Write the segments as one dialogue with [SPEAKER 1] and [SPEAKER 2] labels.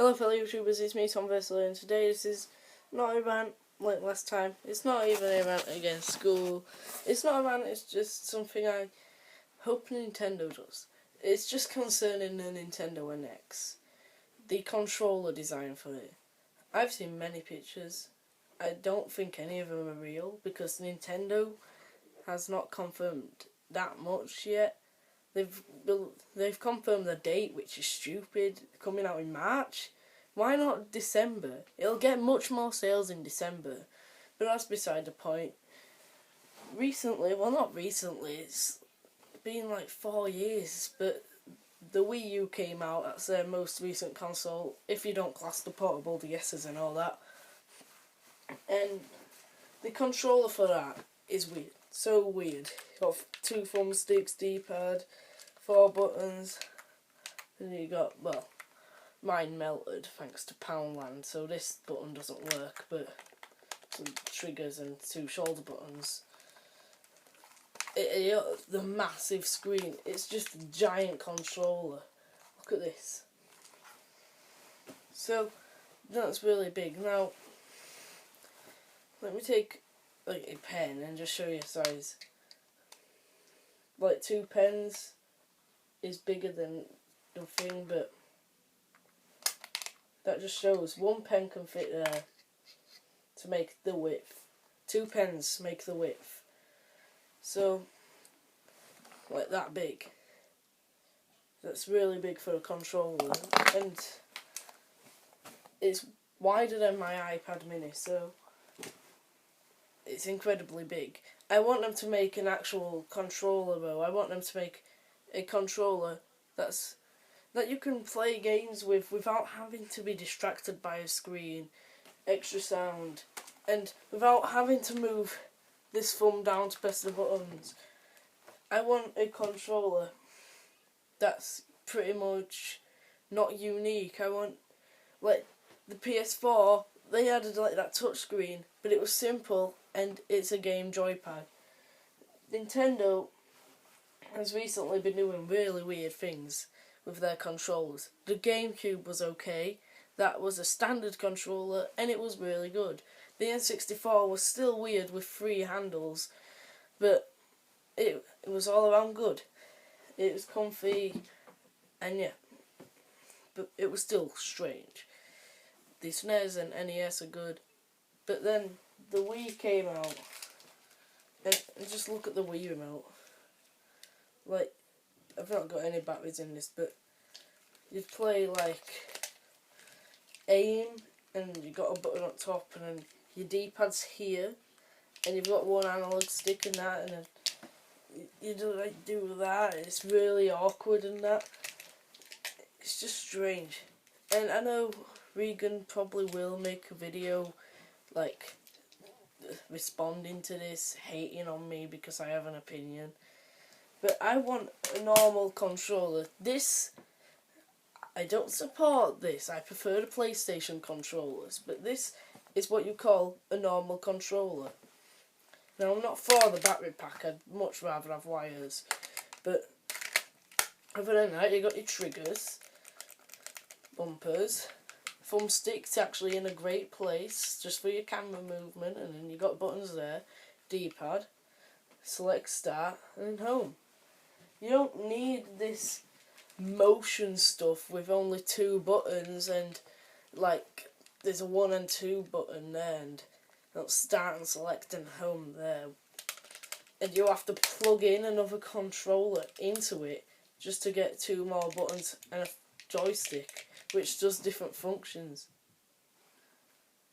[SPEAKER 1] Hello fellow YouTubers, it's me Tomversal, and today this is not a rant like last time. It's not even a rant against school. It's not a rant, it's just something I hope Nintendo does. It's just concerning the Nintendo NX. The controller design for it. I've seen many pictures. I don't think any of them are real because Nintendo has not confirmed that much yet. They've confirmed the date, which is stupid, coming out in March. Why not December? It'll get much more sales in December. But that's beside the point. Not recently, it's been like 4 years, but the Wii U came out. That's their most recent console, if you don't class the portable DS's and all that. And the controller for that is weird. So weird. You got 2 thumbsticks, D-pad, 4 buttons, and you got, well, mine melted thanks to Poundland, so this button doesn't work, but some triggers and 2 shoulder buttons. The massive screen, it's just a giant controller. Look at this. So, that's really big. Now, let me take like a pen and just show you size. Like 2 pens is bigger than the thing, but that just shows 1 pen can fit there to make the width. 2 pens make the width. So, like that big. That's really big for a controller, and it's wider than my iPad mini, so it's incredibly big. I want them to make an actual controller though. I want them to make a controller that you can play games with without having to be distracted by a screen, extra sound, and without having to move this thumb down to press the buttons. I want a controller that's pretty much not unique. I want, like, the PS4, they added like that touchscreen, but it was simple and it's a game joypad. Nintendo has recently been doing really weird things with their controllers. The GameCube was okay. That was a standard controller and it was really good. The N64 was still weird with 3 handles, but it was all around good. It was comfy, and yeah, but it was still strange. The SNES and NES are good, but then the Wii came out, and just look at the Wii remote. Like, I've not got any batteries in this, but you play like aim, and you got a button up top, and then your D-pad's here, and you've got 1 analog stick in that, and then you do that. It's really awkward and that. It's just strange. And I know Regan probably will make a video like responding to this, hating on me because I have an opinion. But I want a normal controller. I don't support this. I prefer the PlayStation controllers, but this is what you call a normal controller. Now, I'm not for the battery pack. I'd much rather have wires. But other than that, you got your triggers, bumpers, thumbstick's actually in a great place just for your camera movement, and then you got buttons there, D-pad, select start, and home. You don't need this motion stuff with only 2 buttons and like there's a 1 and 2 button there, and start and select and home there, and you have to plug in another controller into it just to get 2 more buttons and a joystick which does different functions.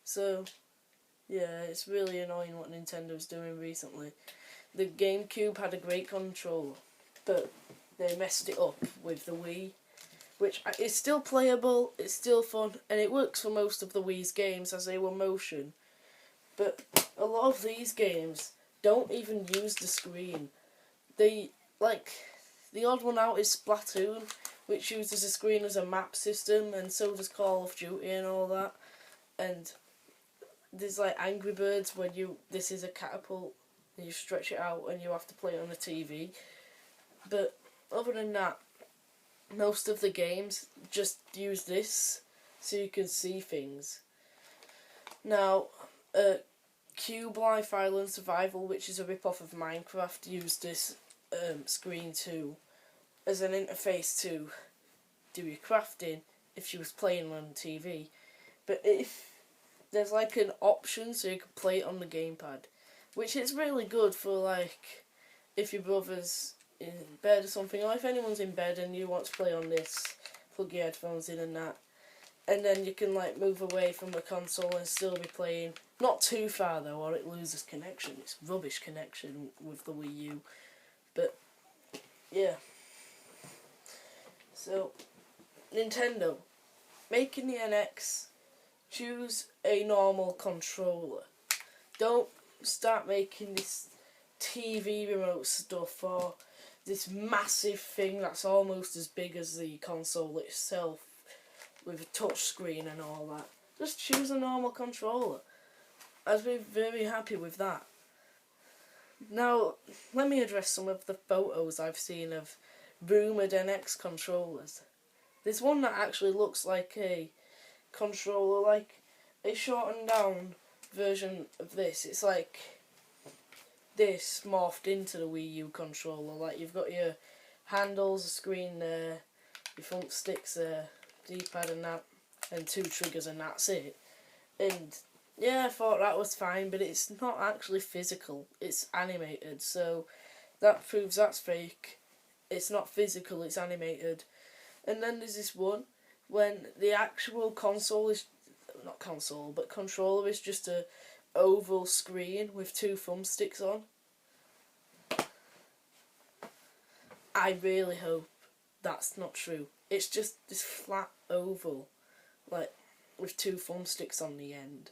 [SPEAKER 1] So yeah, it's really annoying what Nintendo's doing recently. The GameCube had a great controller, but they messed it up with the Wii, which is still playable, it's still fun, and it works for most of the Wii's games as they were motion. But a lot of these games don't even use the screen. The odd one out is Splatoon, which uses the screen as a map system, and so does Call of Duty and all that. And there's like Angry Birds where this is a catapult, and you stretch it out and you have to play it on the TV. But other than that, most of the games just use this so you can see things. Now, Cube Life Island Survival, which is a rip-off of Minecraft, used this screen too as an interface to do your crafting if you was playing on TV. But if there's like an option so you can play it on the gamepad, which is really good for like if your brother's in bed or something, or if anyone's in bed and you want to play on this, plug your headphones in and that, and then you can like move away from the console and still be playing. Not too far though, or it loses connection. It's rubbish connection with the Wii U. But yeah. So Nintendo, making the NX, choose a normal controller. Don't start making this TV remote stuff or this massive thing that's almost as big as the console itself with a touch screen and all that. Just choose a normal controller. I'd be very happy with that. Now, let me address some of the photos I've seen of rumoured NX controllers. There's one that actually looks like a controller, like a shortened down version of this. It's like this morphed into the Wii U controller. Like you've got your handles, a screen there, your thumbsticks there, D-pad and that, and 2 triggers and that's it. And yeah, I thought that was fine, but it's not actually physical. It's animated, so that proves that's fake. It's not physical, it's animated. And then there's this one when the actual console is not console, but controller is just a oval screen with 2 thumbsticks on. I really hope that's not true. It's just this flat oval, like with 2 thumbsticks on the end,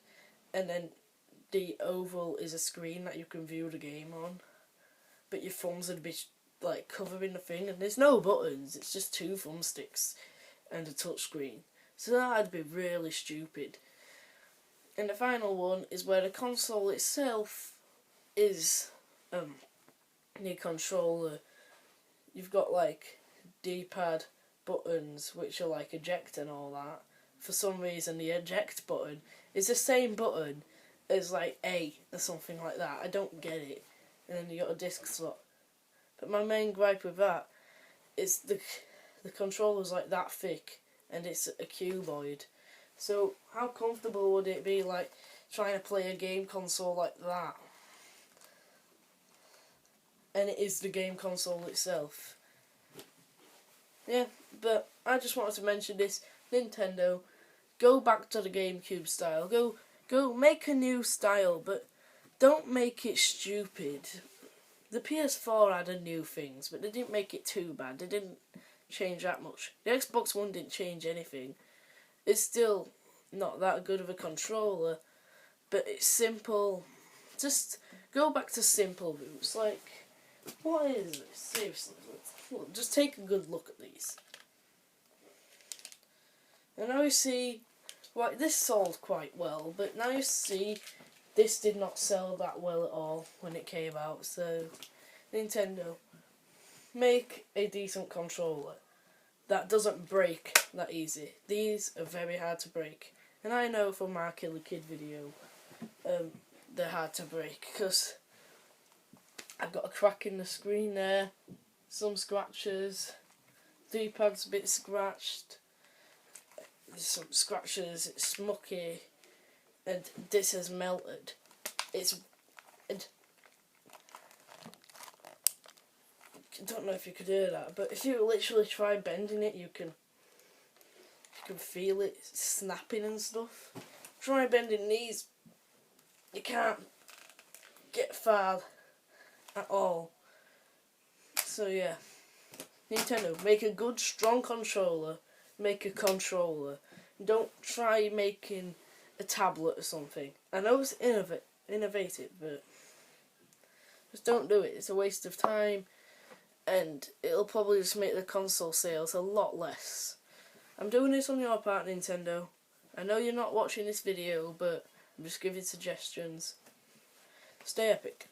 [SPEAKER 1] and then the oval is a screen that you can view the game on, but your thumbs would be like covering the thing, and there's no buttons. It's just 2 thumbsticks and a touch screen. So that'd be really stupid. And the final one is where the console itself is the controller. You've got like D-pad buttons which are like eject and all that. For some reason the eject button is the same button as like A or something like that. I don't get it. And then you got a disc slot. But my main gripe with that is the controller's like that thick and it's a cuboid. So how comfortable would it be like trying to play a game console like that? And it is the game console itself. Yeah, but I just wanted to mention this. Nintendo, go back to the GameCube style. Go make a new style, but don't make it stupid. The PS4 added new things, but they didn't make it too bad. They didn't change that much. The Xbox One didn't change anything. It's still not that good of a controller, but it's simple. Just go back to simple roots. Like, what is this? Seriously, look, just take a good look at these. And now you see, like, this sold quite well, but now you see this did not sell that well at all when it came out. So, Nintendo, make a decent controller that doesn't break that easy. These are very hard to break. And I know from my Killer Kid video, they're hard to break, because I've got a crack in the screen there, some scratches, D-pad's a bit scratched, there's some scratches, it's smucky, and this has melted. I don't know if you could hear that, but if you literally try bending it, you can feel it snapping and stuff. Try bending these, you can't get far at all. So yeah, Nintendo, make a good strong controller, make a controller. Don't try making a tablet or something. I know it's innovative, but just don't do it. It's a waste of time, and it'll probably just make the console sales a lot less. I'm doing this on your part, Nintendo. I know you're not watching this video, but I'm just giving suggestions. Stay epic.